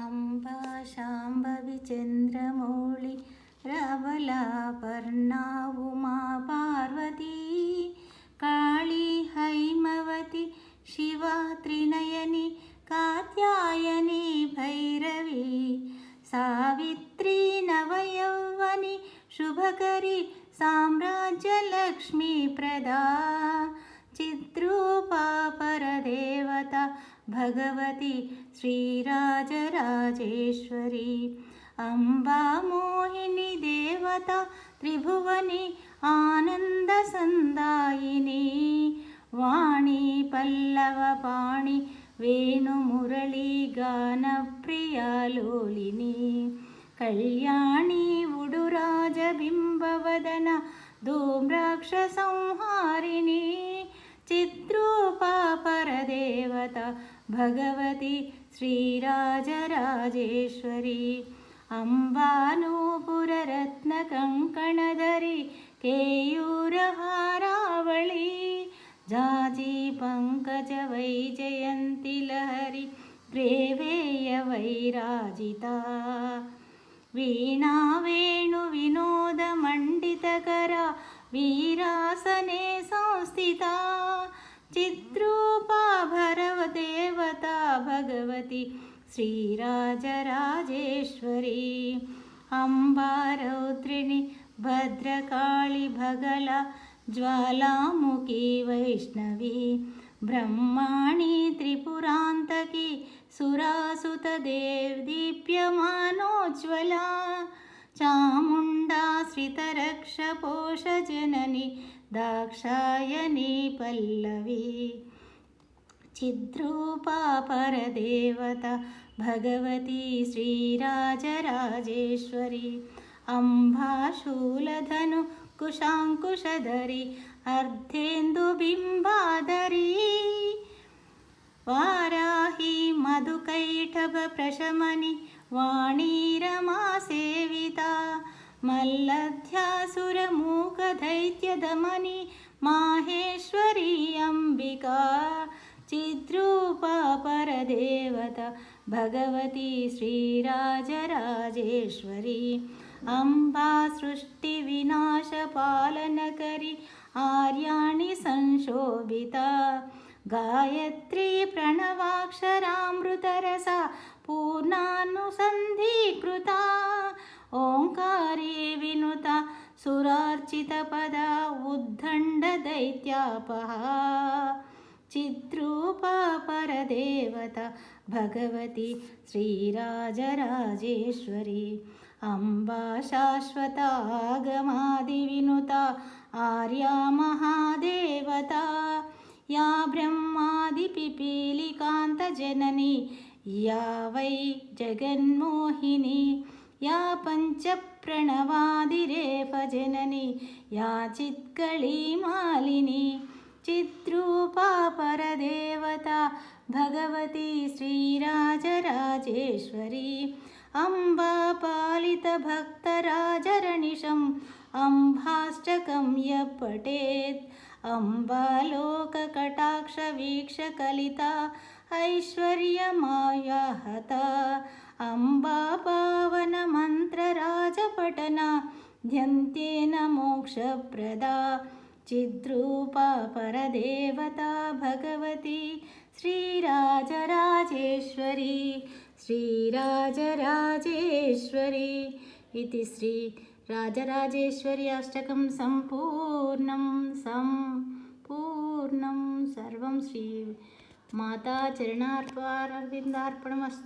अम्बा शाम्भवी चन्द्रमौळि रवलापर्णा उमा पार्वती काळी हैमवती शिवा त्रिनयनी कात्यायनी भैरवी सावित्री नवयौवनी शुभकरी साम्राज्यलक्ष्मी प्रदा चिद्रूपा परदेवता भगवती श्रीराजराजेश्वरी अम्बा मोहिनी देवता त्रिभुवनी आनन्दसन्दायिनी वाणी पल्लवपाणि वेणुमुरळी गानप्रिया लोलिनी कल्याणी उडुराजबिम्बवदना धूम्राक्षसंहारिणी चिद्रूपा परदेवता भगवती श्रीराजराजेश्वरी अम्बा नूपुररत्नकङ्कणधरी केयूरहारावळी जाजी पङ्कजवैजयन्ती लहरी ग्रेवेय वैराजिता वीणा वेणुविनोदमण्डितकरा वीरासने संस्थिता चिद्रूपा भरदेवता भगवती श्रीराजराजेश्वरी अम्बा रौद्रिणी भद्रकाळी भगला ज्वालामुखी वैष्णवी ब्रह्माणी त्रिपुरान्तकी सुरासुतदेवदीप्यमानोज्ज्वला चामुण्डा श्रितरक्षपोषजननी दाक्षायणी पल्लवी चिद्रूपा परदेवता भगवती श्रीराजराजेश्वरी अम्बा शूलधनु कुशाङ्कुशधरी अर्धेन्दुबिम्बाधरी वाराही मधुकैटभप्रशमनि वाणी रमा सेविता मल्लध्यासुरमूकदैत्यदमनि माहेश्वरी अम्बिका चिद्रूपा परदेवता भगवती श्रीराजराजेश्वरी अम्बा सृष्टिविनाशपालनकरी आर्याणि संशोभिता गायत्री प्रणवाक्षरामृतरसा पूर्णानुसन्धीकृता ओङ्कारी विनुता सुरार्चितपदा उद्दण्डदैत्यापहा चिद्रूपा परदेवता भगवती श्रीराजराजेश्वरी अम्बा शाश्वता आगमादिविनुता आर्या महादेवता या ब्रह्मादिपिपीलिकान्तजननी या वै जगन्मोहिनी या पञ्चप्रणवादिरेफजननी या चित्कळीमालिनी चिद्रूपा परदेवता भगवती श्रीराजराजेश्वरी अम्बा पालितभक्तराजरणिशम् अम्बाष्टकं यः पठेत् अम्बालोककटाक्षवीक्षकलिता ऐश्वर्यमायाहता अम्बा पावनमन्त्रराजपठना ध्यन्त्येन मोक्षप्रदा चिद्रूपा परदेवता भगवती श्रीराजराजेश्वरी श्रीराजराजेश्वरी इति श्री राजराजेश्वरी अष्टकं सम्पूर्णं सर्वं श्री माता चरणार्पणमस्तु।